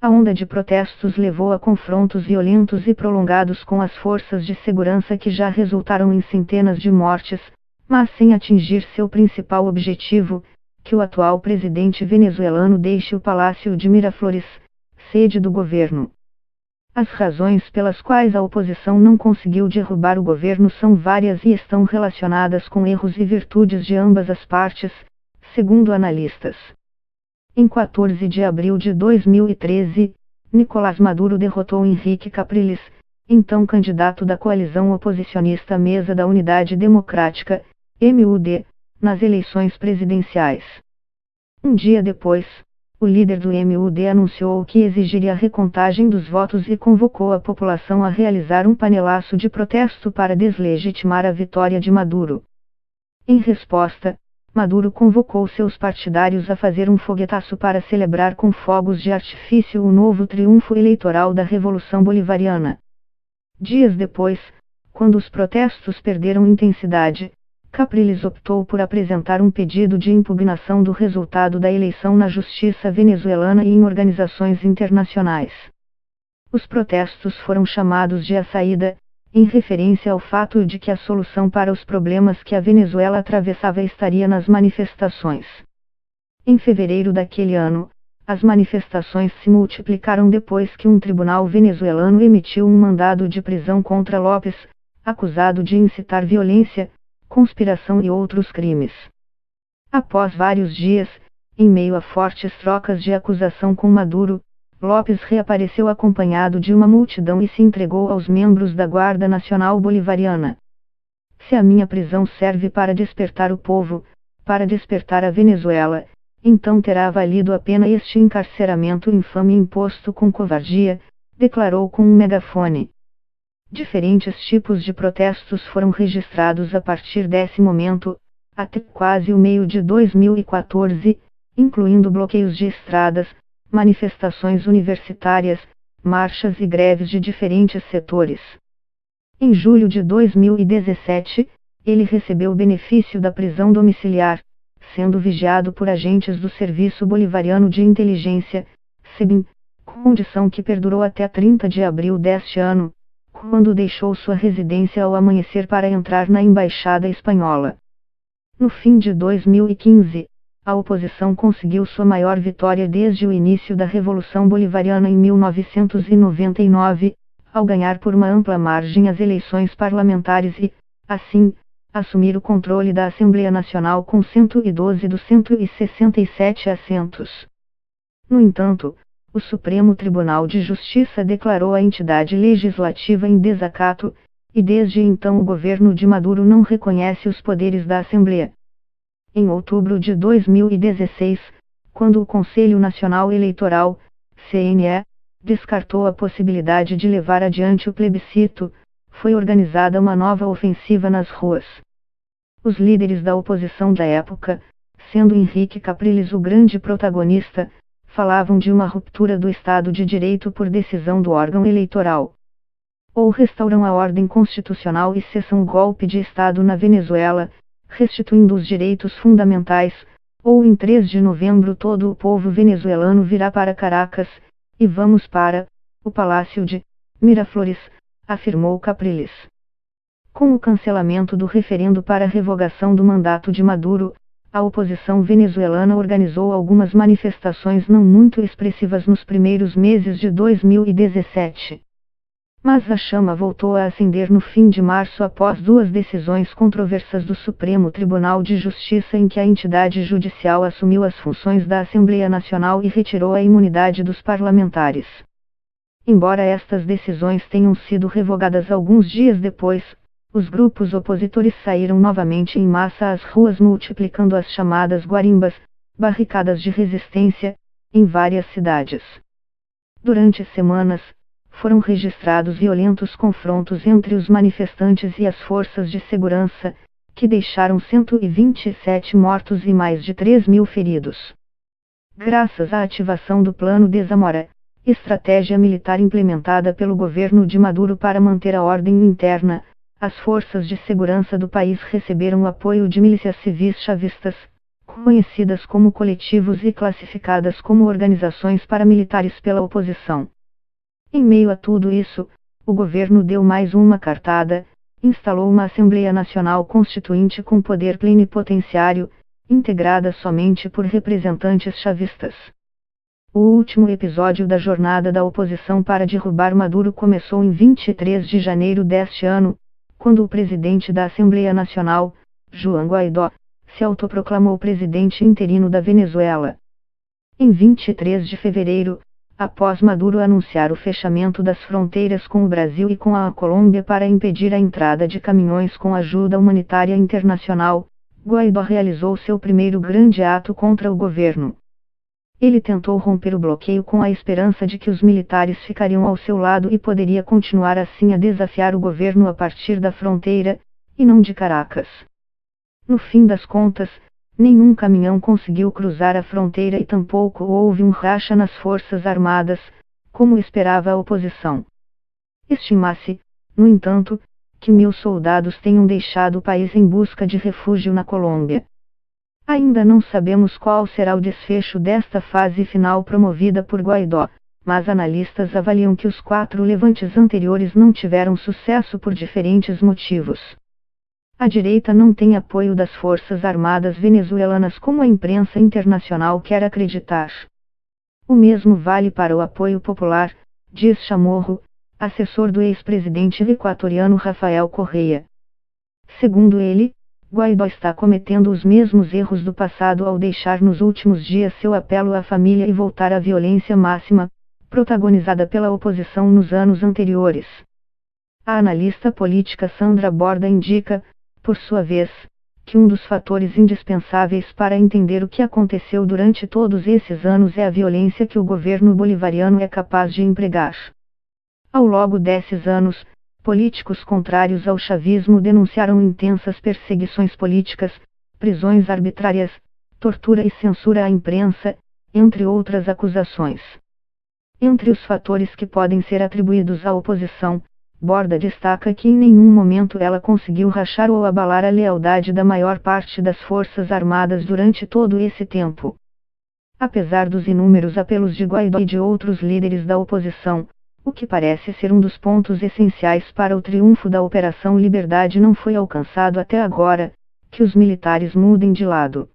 A onda de protestos levou a confrontos violentos e prolongados com as forças de segurança que já resultaram em centenas de mortes, mas sem atingir seu principal objetivo, que o atual presidente venezuelano deixe o Palácio de Miraflores, sede do governo. As razões pelas quais a oposição não conseguiu derrubar o governo são várias e estão relacionadas com erros e virtudes de ambas as partes, segundo analistas. Em 14 de abril de 2013, Nicolás Maduro derrotou Henrique Capriles, então candidato da coalizão oposicionista Mesa da Unidade Democrática, MUD, nas eleições presidenciais. Um dia depois, o líder do MUD anunciou que exigiria a recontagem dos votos e convocou a população a realizar um panelaço de protesto para deslegitimar a vitória de Maduro. Em resposta, Maduro convocou seus partidários a fazer um foguetaço para celebrar com fogos de artifício o novo triunfo eleitoral da Revolução Bolivariana. Dias depois, quando os protestos perderam intensidade, Capriles optou por apresentar um pedido de impugnação do resultado da eleição na justiça venezuelana e em organizações internacionais. Os protestos foram chamados de A Saída, em referência ao fato de que a solução para os problemas que a Venezuela atravessava estaria nas manifestações. Em fevereiro daquele ano, as manifestações se multiplicaram depois que um tribunal venezuelano emitiu um mandado de prisão contra López, acusado de incitar violência, conspiração e outros crimes. Após vários dias, em meio a fortes trocas de acusação com Maduro, López reapareceu acompanhado de uma multidão e se entregou aos membros da Guarda Nacional Bolivariana. Se a minha prisão serve para despertar o povo, para despertar a Venezuela, então terá valido a pena este encarceramento infame imposto com covardia, declarou com um megafone. Diferentes tipos de protestos foram registrados a partir desse momento, até quase o meio de 2014, incluindo bloqueios de estradas, manifestações universitárias, marchas e greves de diferentes setores. Em julho de 2017, ele recebeu o benefício da prisão domiciliar, sendo vigiado por agentes do Serviço Bolivariano de Inteligência, SEBIN, condição que perdurou até 30 de abril deste ano, quando deixou sua residência ao amanhecer para entrar na Embaixada Espanhola. No fim de 2015, a oposição conseguiu sua maior vitória desde o início da Revolução Bolivariana em 1999, ao ganhar por uma ampla margem as eleições parlamentares e, assim, assumir o controle da Assembleia Nacional com 112 dos 167 assentos. No entanto, o Supremo Tribunal de Justiça declarou a entidade legislativa em desacato, e desde então o governo de Maduro não reconhece os poderes da Assembleia. Em outubro de 2016, quando o Conselho Nacional Eleitoral, CNE, descartou a possibilidade de levar adiante o plebiscito, foi organizada uma nova ofensiva nas ruas. Os líderes da oposição da época, sendo Henrique Capriles o grande protagonista, falavam de uma ruptura do Estado de Direito por decisão do órgão eleitoral. Ou restauram a ordem constitucional e cessam o golpe de Estado na Venezuela, restituindo os direitos fundamentais, ou em 3 de novembro todo o povo venezuelano virá para Caracas, e vamos para o Palácio de Miraflores, afirmou Capriles. Com o cancelamento do referendo para a revogação do mandato de Maduro, a oposição venezuelana organizou algumas manifestações não muito expressivas nos primeiros meses de 2017. Mas a chama voltou a acender no fim de março após 2 decisões controversas do Supremo Tribunal de Justiça em que a entidade judicial assumiu as funções da Assembleia Nacional e retirou a imunidade dos parlamentares. Embora estas decisões tenham sido revogadas alguns dias depois, os grupos opositores saíram novamente em massa às ruas multiplicando as chamadas guarimbas, barricadas de resistência, em várias cidades. Durante semanas, foram registrados violentos confrontos entre os manifestantes e as forças de segurança, que deixaram 127 mortos e mais de 3.000 feridos. Graças à ativação do Plano de Zamora, estratégia militar implementada pelo governo de Maduro para manter a ordem interna, as forças de segurança do país receberam o apoio de milícias civis chavistas, conhecidas como coletivos e classificadas como organizações paramilitares pela oposição. Em meio a tudo isso, o governo deu mais uma cartada, instalou uma Assembleia Nacional Constituinte com poder plenipotenciário, integrada somente por representantes chavistas. O último episódio da jornada da oposição para derrubar Maduro começou em 23 de janeiro deste ano, quando o presidente da Assembleia Nacional, Juan Guaidó, se autoproclamou presidente interino da Venezuela. Em 23 de fevereiro, após Maduro anunciar o fechamento das fronteiras com o Brasil e com a Colômbia para impedir a entrada de caminhões com ajuda humanitária internacional, Guaidó realizou seu primeiro grande ato contra o governo. Ele tentou romper o bloqueio com a esperança de que os militares ficariam ao seu lado e poderia continuar assim a desafiar o governo a partir da fronteira, e não de Caracas. No fim das contas, nenhum caminhão conseguiu cruzar a fronteira e tampouco houve um racha nas forças armadas, como esperava a oposição. Estima-se, no entanto, que 1.000 soldados tenham deixado o país em busca de refúgio na Colômbia. Ainda não sabemos qual será o desfecho desta fase final promovida por Guaidó, mas analistas avaliam que os 4 levantes anteriores não tiveram sucesso por diferentes motivos. A direita não tem apoio das forças armadas venezuelanas como a imprensa internacional quer acreditar. O mesmo vale para o apoio popular, diz Chamorro, assessor do ex-presidente equatoriano Rafael Correa. Segundo ele, Guaidó está cometendo os mesmos erros do passado ao deixar nos últimos dias seu apelo à família e voltar à violência máxima, protagonizada pela oposição nos anos anteriores. A analista política Sandra Borda indica, por sua vez, que um dos fatores indispensáveis para entender o que aconteceu durante todos esses anos é a violência que o governo bolivariano é capaz de empregar. Ao longo desses anos, políticos contrários ao chavismo denunciaram intensas perseguições políticas, prisões arbitrárias, tortura e censura à imprensa, entre outras acusações. Entre os fatores que podem ser atribuídos à oposição, Borda destaca que em nenhum momento ela conseguiu rachar ou abalar a lealdade da maior parte das forças armadas durante todo esse tempo. Apesar dos inúmeros apelos de Guaidó e de outros líderes da oposição, o que parece ser um dos pontos essenciais para o triunfo da Operação Liberdade não foi alcançado até agora, que os militares mudem de lado.